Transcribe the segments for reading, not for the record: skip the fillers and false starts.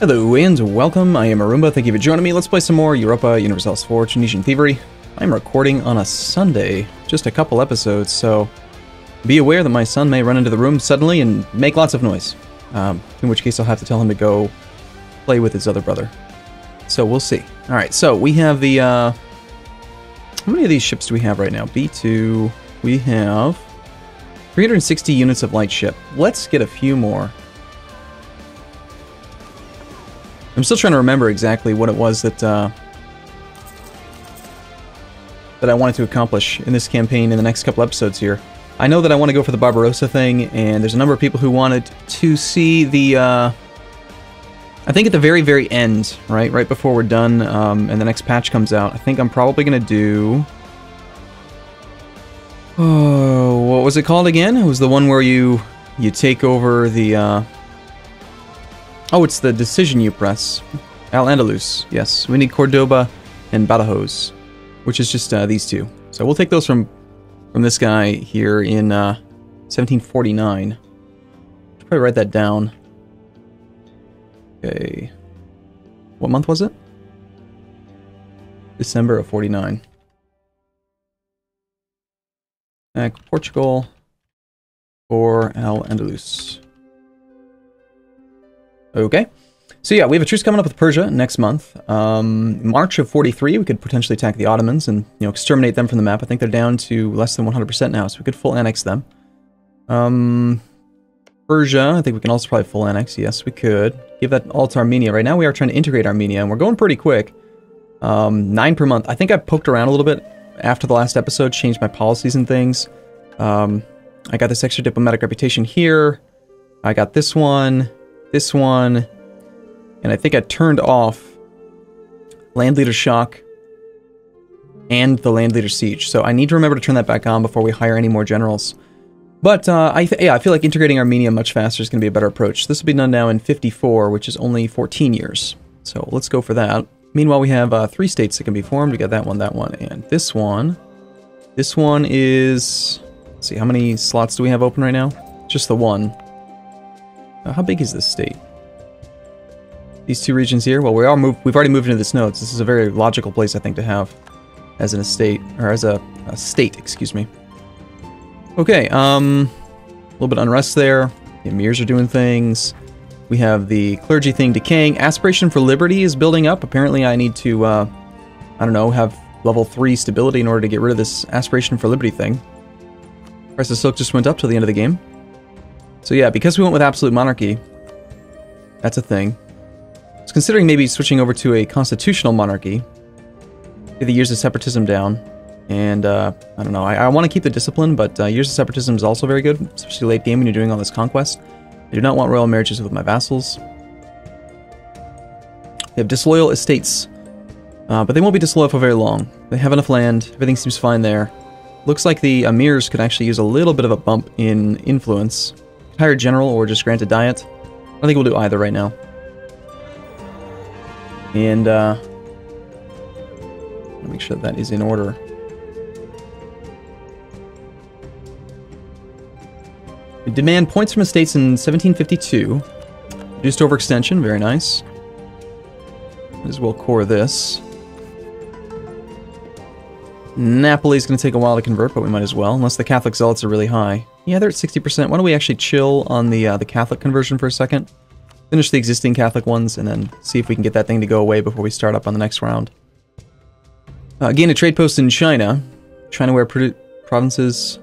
Hello and welcome, I am Arumba, thank you for joining me. Let's play some more Europa Universalis IV Tunisian Thievery. I'm recording on a Sunday, just a couple episodes, so be aware that my son may run into the room suddenly and make lots of noise. In which case I'll have to tell him to go play with his other brother. So we'll see. Alright, so we have the, how many of these ships do we have right now? B2, we have 360 units of light ship. Let's get a few more. I'm still trying to remember exactly what it was that that I wanted to accomplish in this campaign in the next couple episodes here. I know that I want to go for the Barbarossa thing, and there's a number of people who wanted to see the, I think at the very, very end, right before we're done, and the next patch comes out, I think I'm probably going to do... Oh, what was it called again? It was the one where you take over the, Oh, it's the decision you press. Al-Andalus, yes. We need Cordoba and Badajoz, which is just these two. So we'll take those from this guy here in 1749. Should probably write that down. Okay. What month was it? December of 49. Back Portugal for Al-Andalus. Okay, so yeah, we have a truce coming up with Persia next month. March of 43, we could potentially attack the Ottomans and, you know, exterminate them from the map. I think they're down to less than 100% now, so we could full annex them. Persia, I think we can also probably full annex. Yes, we could. Give that all to Armenia. Right now we are trying to integrate Armenia, and we're going pretty quick. 9 per month. I think I poked around a little bit after the last episode, changed my policies and things. I got this extra diplomatic reputation here. I got this one, and I think I turned off Land Leader Shock and the Land Leader Siege. So I need to remember to turn that back on before we hire any more generals. But I feel like integrating Armenia much faster is going to be a better approach. This will be done now in 54, which is only 14 years. So let's go for that. Meanwhile, we have 3 states that can be formed. We got that one, and this one. This one is... Let's see, how many slots do we have open right now? Just the one. How big is this state? These 2 regions here? Well, we've already moved into this node, so this is a very logical place, I think, to have as an estate, or as a state, excuse me. Okay, a little bit of unrest there. The emirs are doing things. We have the clergy thing decaying. Aspiration for liberty is building up. Apparently I need to, I don't know, have level 3 stability in order to get rid of this aspiration for liberty thing. Price of silk just went up till the end of the game. So yeah, because we went with absolute monarchy, that's a thing. I was considering maybe switching over to a constitutional monarchy, get the years of separatism down, and I don't know, I want to keep the discipline, but years of separatism is also very good, especially late game when you're doing all this conquest. I do not want royal marriages with my vassals. They have disloyal estates, but they won't be disloyal for very long. They have enough land, everything seems fine there. Looks like the emirs could actually use a little bit of a bump in influence. Hire general or just grant a diet. I think we'll do either right now. And make sure that is in order. We demand points from estates in 1752. Reduced overextension, very nice. Might as well core this. Napoli's going to take a while to convert, but we might as well, unless the Catholic zealots are really high. Yeah, they're at 60%. Why don't we actually chill on the Catholic conversion for a second? Finish the existing Catholic ones, and then see if we can get that thing to go away before we start up on the next round. Gain a trade post in China. China-ware provinces.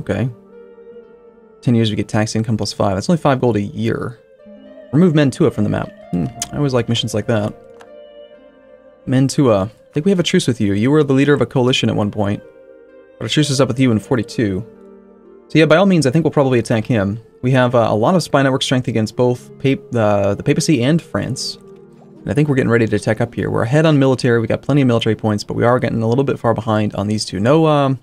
Okay. 10 years we get tax income plus 5. That's only 5 gold a year. Remove Mantua from the map. I always like missions like that. Mantua. I think we have a truce with you. You were the leader of a coalition at one point. But a truce is up with you in 42. So yeah, by all means, I think we'll probably attack him. We have a lot of spy network strength against both the papacy and France. And I think we're getting ready to attack up here. We're ahead on military. We got plenty of military points, but we are getting a little bit far behind on these two. No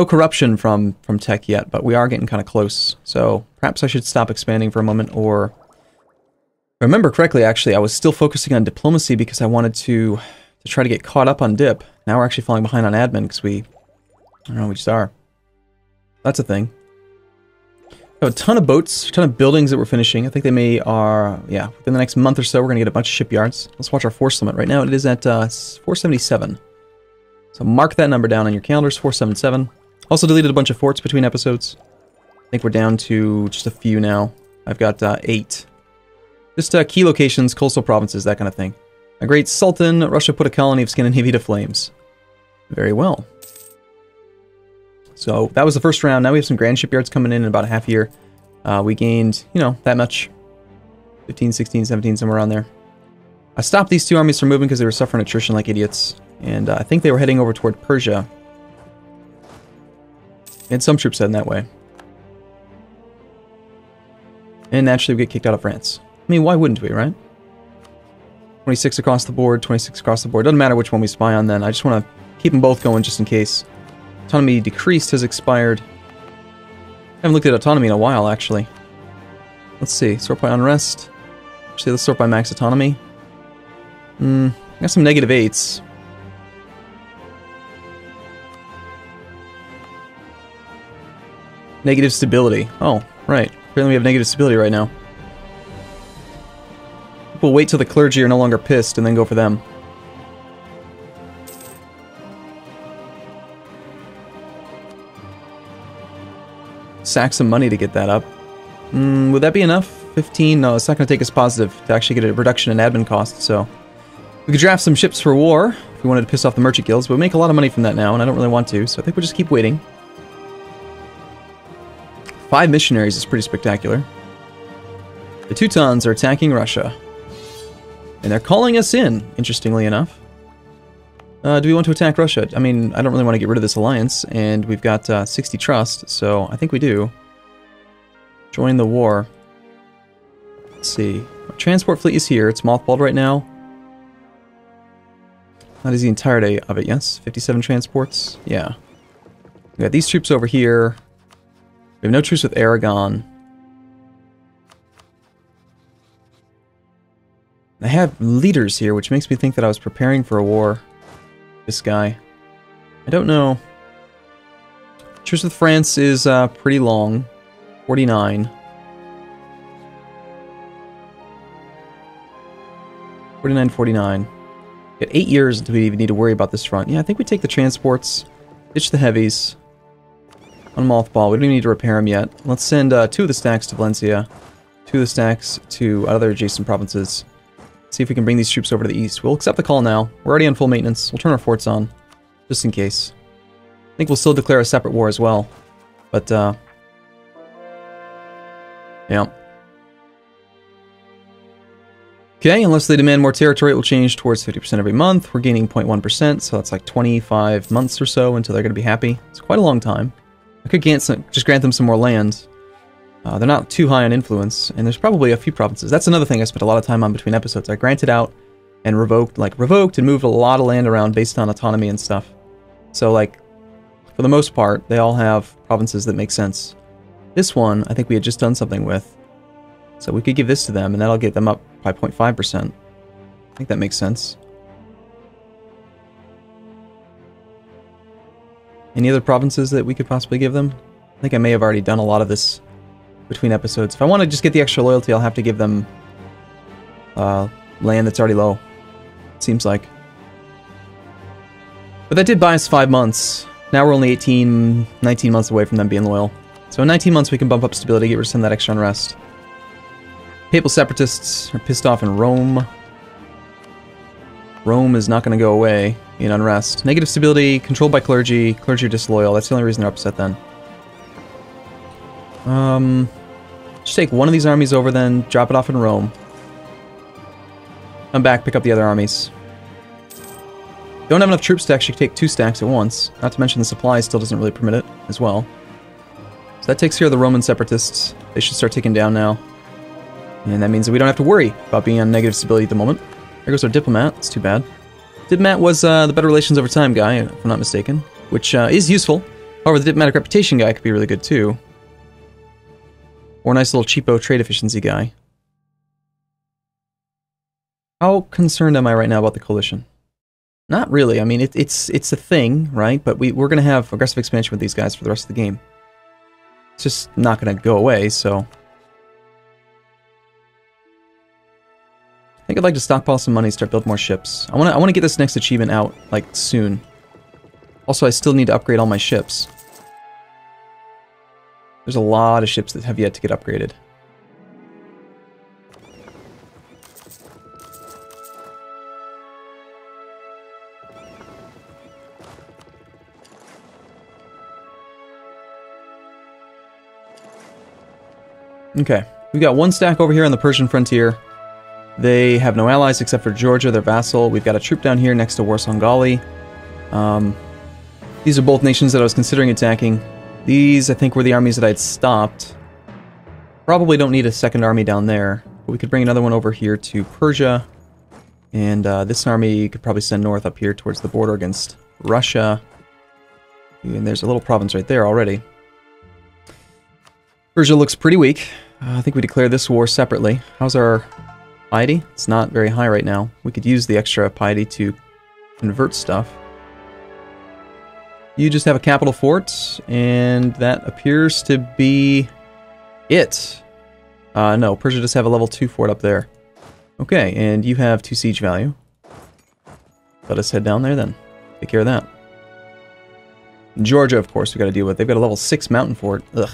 corruption from tech yet, but we are getting kind of close. So perhaps I should stop expanding for a moment, or... If I remember correctly, actually, I was still focusing on diplomacy because I wanted to try to get caught up on dip. Now we're actually falling behind on admin because I don't know, we just are. That's a thing. A ton of boats, a ton of buildings that we're finishing. I think they may are, yeah, within the next month or so, we're going to get a bunch of shipyards. Let's watch our force limit. Right now, it is at 477. So mark that number down on your calendars, 477. Also deleted a bunch of forts between episodes. I think we're down to just a few now. I've got 8. Just key locations, coastal provinces, that kind of thing. A great Sultan, Russia put a colony of Scandinavia to flames. Very well. So that was the first round. Now we have some grand shipyards coming in about a half year. We gained, you know, that much. 15, 16, 17, somewhere around there. I stopped these 2 armies from moving because they were suffering attrition like idiots. And I think they were heading over toward Persia. And some troops heading that way. And naturally we get kicked out of France. I mean, why wouldn't we, right? 26 across the board, 26 across the board. Doesn't matter which one we spy on then. I just want to keep them both going just in case. Autonomy decreased has expired. I haven't looked at autonomy in a while, actually. Let's see. Sort by unrest. Actually, let's sort by max autonomy. I got some negative 8s. Negative stability. Oh, right. Apparently we have negative stability right now. We'll wait till the clergy are no longer pissed and then go for them. Sack some money to get that up. Would that be enough? 15? No, it's not going to take us positive to actually get a reduction in admin costs, so... We could draft some ships for war if we wanted to piss off the merchant guilds, but we make a lot of money from that now, and I don't really want to, so I think we'll just keep waiting. 5 missionaries is pretty spectacular. The Teutons are attacking Russia. And they're calling us in, interestingly enough. Do we want to attack Russia? I mean, I don't really want to get rid of this alliance, and we've got 60 trust, so I think we do. Join the war. Let's see. Our transport fleet is here. It's mothballed right now. That is the entirety of it, yes? 57 transports? Yeah. We got these troops over here. We have no truce with Aragon. I have leaders here, which makes me think that I was preparing for a war. This guy. I don't know. Truce with France is pretty long. 49. 49. Got 8 years until we even need to worry about this front. Yeah, I think we take the transports. Ditch the heavies. On mothball. We don't even need to repair them yet. Let's send 2 of the stacks to Valencia. 2 of the stacks to other adjacent provinces. See if we can bring these troops over to the east. We'll accept the call now. We're already on full maintenance. We'll turn our forts on. Just in case. I think we'll still declare a separate war as well. But, yeah. Okay, unless they demand more territory, it will change towards 50% every month. We're gaining 0.1%, so that's like 25 months or so until they're going to be happy. It's quite a long time. I could just grant them some more land. They're not too high on influence, and there's probably a few provinces. That's another thing I spent a lot of time on between episodes. I granted out and revoked and moved a lot of land around based on autonomy and stuff. So, like, for the most part, they all have provinces that make sense. This one, I think we had just done something with. So we could give this to them, and that'll get them up by 0.5%. I think that makes sense. Any other provinces that we could possibly give them? I think I may have already done a lot of this between episodes. If I want to just get the extra loyalty, I'll have to give them land that's already low. It seems like. But that did buy us 5 months. Now we're only 18, 19 months away from them being loyal. So in 19 months we can bump up stability, get rid of some of that extra unrest. Papal separatists are pissed off in Rome. Rome is not going to go away in unrest. Negative stability, controlled by clergy. Clergy are disloyal. That's the only reason they're upset then. Just take one of these armies over then, drop it off in Rome. Come back, pick up the other armies. Don't have enough troops to actually take 2 stacks at once. Not to mention the supply still doesn't really permit it as well. So that takes care of the Roman separatists. They should start ticking down now. And that means that we don't have to worry about being on negative stability at the moment. There goes our diplomat. It's too bad. Diplomat was the better relations over time guy, if I'm not mistaken. Which is useful. However, the diplomatic reputation guy could be really good too. Or a nice little cheapo trade efficiency guy. How concerned am I right now about the coalition? Not really. I mean, it's a thing, right? But we're going to have aggressive expansion with these guys for the rest of the game. It's just not going to go away, so... I think I'd like to stockpile some money, start building more ships. I want to get this next achievement out, like, soon. Also, I still need to upgrade all my ships. There's a lot of ships that have yet to get upgraded. Okay, we've got one stack over here on the Persian frontier. They have no allies except for Georgia, their vassal. We've got a troop down here next to Warsangali. These are both nations that I was considering attacking. These, I think, were the armies that I'd stopped. Probably don't need a second army down there. But we could bring another one over here to Persia. And this army you could probably send north up here towards the border against Russia. And there's a little province right there already. Persia looks pretty weak. I think we declare this war separately. How's our piety? It's not very high right now. We could use the extra piety to convert stuff. You just have a capital fort, and that appears to be it. No, Persia does have a level 2 fort up there. Okay, and you have 2 siege value. Let us head down there then. Take care of that. Georgia, of course, we've got to deal with. They've got a level 6 mountain fort. Ugh.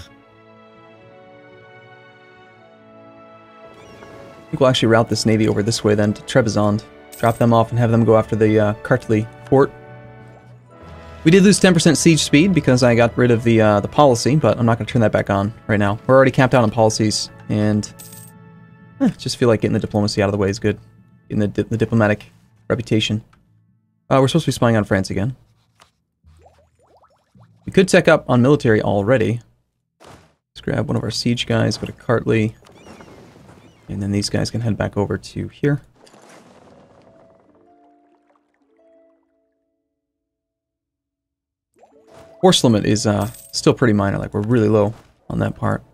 I think we'll actually route this navy over this way then to Trebizond. Drop them off and have them go after the Kartli fort. We did lose 10% siege speed because I got rid of the policy, but I'm not going to turn that back on right now. We're already capped out on policies, and just feel like getting the diplomacy out of the way is good. Getting the diplomatic reputation. We're supposed to be spying on France again. We could tech up on military already. Let's grab one of our siege guys, go to Kartli. And then these guys can head back over to here. Force limit is still pretty minor, like we're really low on that part.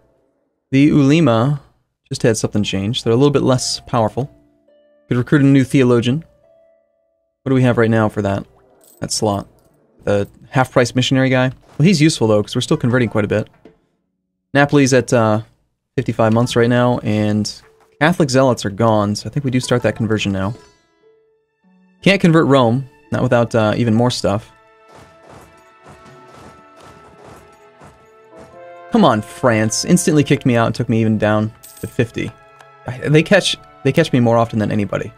The Ulema just had something change. They're a little bit less powerful. Could recruit a new theologian. What do we have right now for that slot? The half-price missionary guy? Well, he's useful though, because we're still converting quite a bit. Napoli's at 55 months right now, and Catholic zealots are gone, so I think we do start that conversion now. Can't convert Rome, not without even more stuff. Come on, France. Instantly kicked me out and took me even down to 50. They catch me more often than anybody.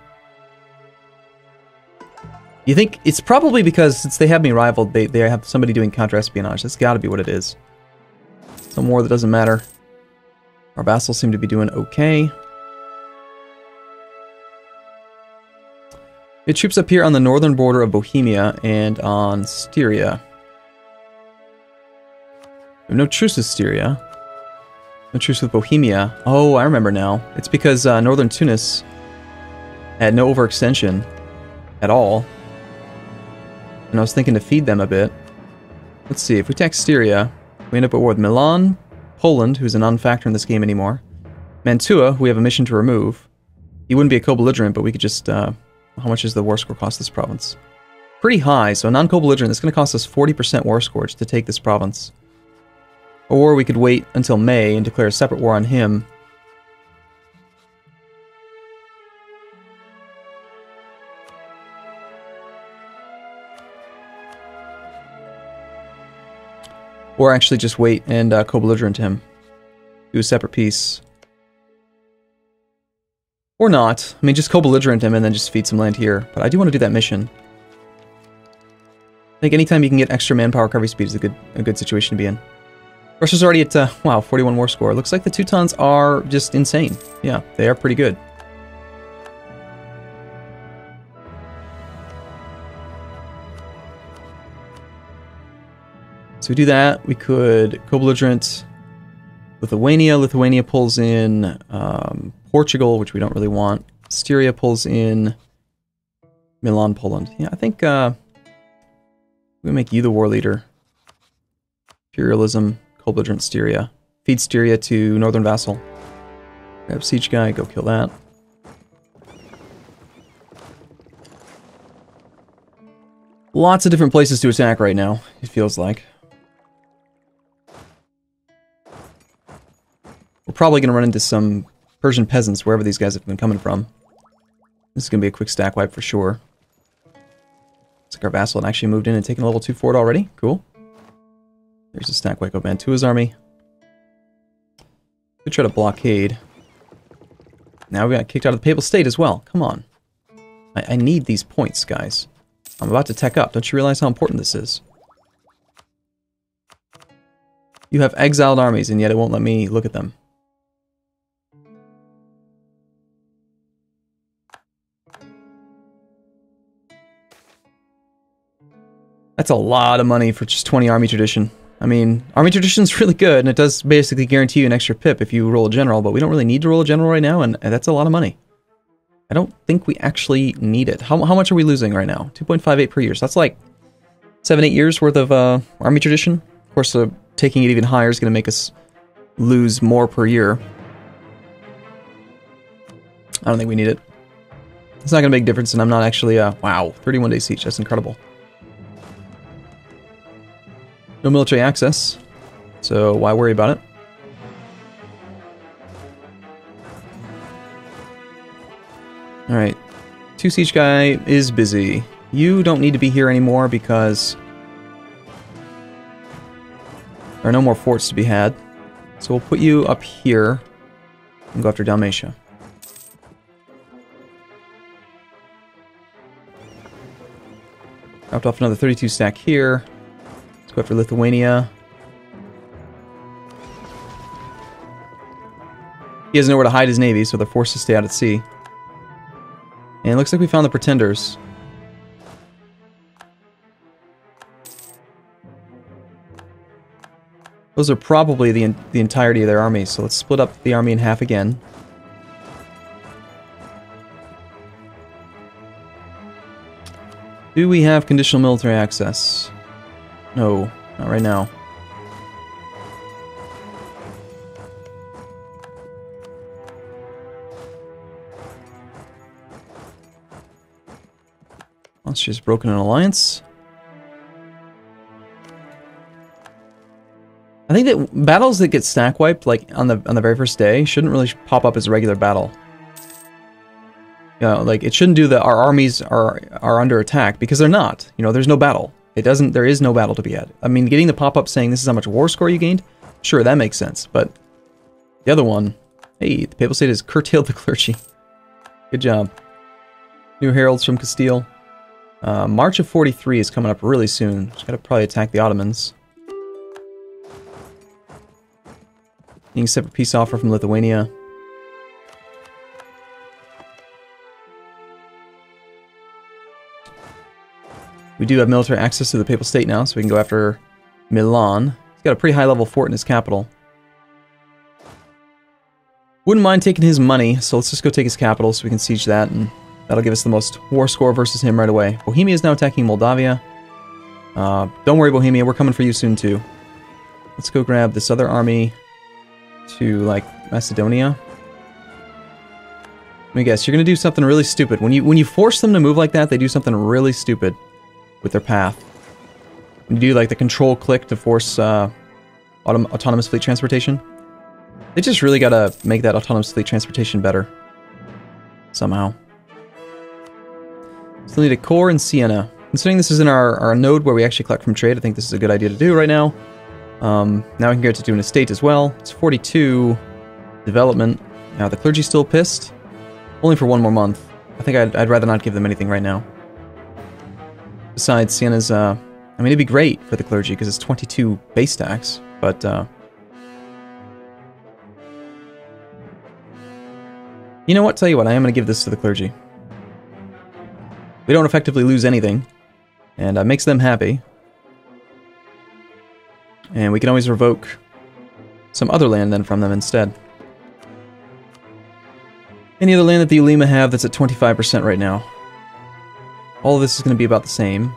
You think it's probably because since they have me rivaled, they have somebody doing counter-espionage. That's gotta be what it is. Some war that doesn't matter. Our vassals seem to be doing okay. We have troops up here on the northern border of Bohemia and on Styria. We have no truce with Styria. No truce with Bohemia. Oh, I remember now. It's because northern Tunis had no overextension at all. And I was thinking to feed them a bit. Let's see, if we attack Styria, we end up at war with Milan, Poland, who's a non-factor in this game anymore. Mantua, who we have a mission to remove. He wouldn't be a co-belligerent, but we could just... how much does the war score cost this province? Pretty high, so a non-co-belligerent, it's going to cost us 40% war score to take this province. Or we could wait until May and declare a separate war on him. Or actually just wait and co-belligerent him. Do a separate peace. Or not. I mean, just co-belligerent him and then just feed some land here. But I do want to do that mission. I think anytime you can get extra manpower recovery speed is a good situation to be in. Russia's already at, wow, 41 war score. Looks like the Teutons are just insane. Yeah, they are pretty good. So we do that. We could co-belligerent Lithuania. Lithuania pulls in Portugal, which we don't really want. Styria pulls in Milan, Poland. Yeah, I think we make you the war leader. Imperialism, co-belligerent Styria. Feed Styria to northern vassal. Grab siege guy, go kill that. Lots of different places to attack right now, it feels like. We're probably going to run into some Persian peasants wherever these guys have been coming from. This is going to be a quick stack wipe for sure. Looks like our vassal had actually moved in and taken a level 2 fort already. Cool. There's a stack wipe of Mantua's army. Could try to blockade. Now we got kicked out of the Papal State as well. Come on. I need these points, guys. I'm about to tech up. Don't you realize how important this is? You have exiled armies, and yet it won't let me look at them. That's a lot of money for just 20 army tradition. I mean, army tradition's really good, and it does basically guarantee you an extra pip if you roll a general, but we don't really need to roll a general right now, and that's a lot of money. I don't think we actually need it. How much are we losing right now? 2.58 per year, so that's like 7-8 years worth of army tradition. Of course, taking it even higher is going to make us lose more per year. I don't think we need it. It's not going to make a difference, and I'm not actually, wow, 31-day siege, that's incredible. No military access, so why worry about it? Alright, 2 siege guy is busy. You don't need to be here anymore because there are no more forts to be had. So we'll put you up here and go after Dalmatia. Dropped off another 32 stack here. Go after Lithuania. He has nowhere to hide his navy, so they're forced to stay out at sea. And it looks like we found the Pretenders. Those are probably the entirety of their army, so let's split up the army in half again. Do we have conditional military access? No, not right now. Austria's broken an alliance. I think that battles that get stack wiped, like on the very first day, shouldn't really pop up as a regular battle. You know, like it shouldn't do our armies are under attack, because they're not. You know, there's no battle. There is no battle to be had. I mean, getting the pop-up saying this is how much war score you gained, sure, that makes sense, but the other one, hey, the Papal State has curtailed the clergy. Good job. New heralds from Castile. March of 43 is coming up really soon. Just gotta probably attack the Ottomans. Getting a separate peace offer from Lithuania. We do have military access to the Papal State now, so we can go after Milan. He's got a pretty high level fort in his capital. Wouldn't mind taking his money, so let's just go take his capital so we can siege that, and that'll give us the most war score versus him right away. Bohemia is now attacking Moldavia. Don't worry, Bohemia, we're coming for you soon too. Let's go grab this other army to, like, Macedonia. Let me guess, you're gonna do something really stupid. When you force them to move like that, they do something really stupid with their path. When you do, like, the control click to force autonomous fleet transportation, they just really gotta make that autonomous fleet transportation better. Somehow. So we need a core in Siena. Considering this is in our node where we actually collect from trade, I think this is a good idea to do right now. Now we can get to do an estate as well. It's 42 development. Now the clergy's still pissed. Only for 1 more month. I think I'd rather not give them anything right now. Besides, Siena's, I mean, it'd be great for the clergy because it's 22 base tax, but, you know what? Tell you what, I am going to give this to the clergy. We don't effectively lose anything, and makes them happy. And we can always revoke some other land then from them instead. Any other land that the Ulema have that's at 25% right now. All of this is going to be about the same.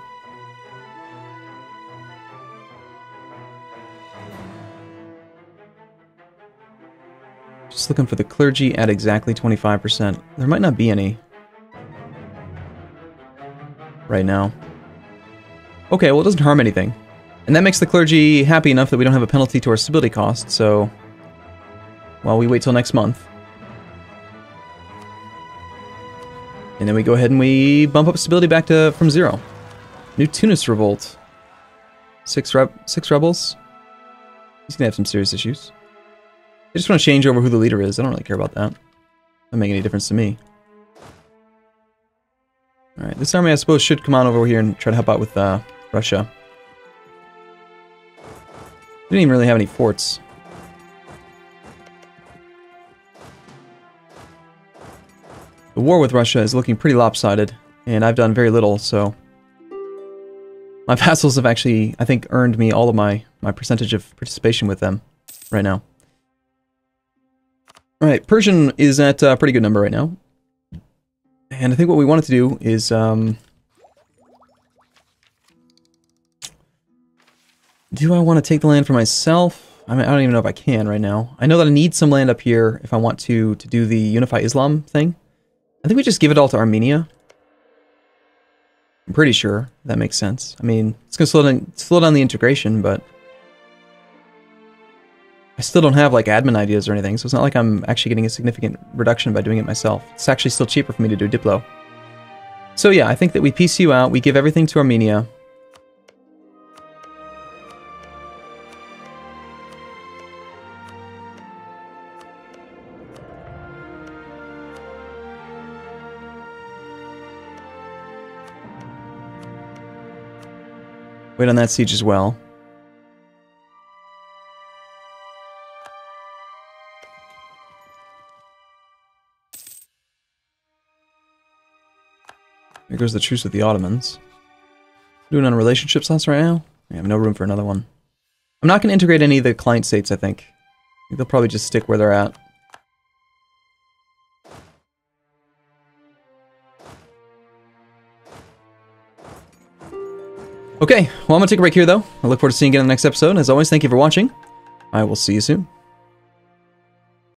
Just looking for the clergy at exactly 25%. There might not be any right now. Okay, well, it doesn't harm anything. And that makes the clergy happy enough that we don't have a penalty to our stability cost, so while we wait till next month. And then we go ahead and we bump up stability back to from 0. New Tunis revolt. 6 rebels. He's gonna have some serious issues. I just want to change over who the leader is. I don't really care about that. Doesn't make any difference to me. Alright, this army I suppose should come on over here and try to help out with Russia. We didn't even really have any forts. The war with Russia is looking pretty lopsided, and I've done very little, so... My vassals have actually, I think, earned me all of my percentage of participation with them right now. Alright, Persian is at a pretty good number right now. And I think what we wanted to do is, do I want to take the land for myself? I mean, I don't even know if I can right now. I know that I need some land up here if I want to do the Unify Islam thing. I think we just give it all to Armenia. I'm pretty sure that makes sense. I mean, it's going to slow down the integration, but... I still don't have, like, admin ideas or anything, so it's not like I'm actually getting a significant reduction by doing it myself. It's actually still cheaper for me to do Diplo. So yeah, I think that we piece you out, we give everything to Armenia. Wait on that siege as well. Here goes the truce with the Ottomans. Doing on relationship slots right now? I have no room for another one. I'm not going to integrate any of the client states, I think. They'll probably just stick where they're at. Okay, well I'm going to take a break here though. I look forward to seeing you again in the next episode. As always, thank you for watching. I will see you soon.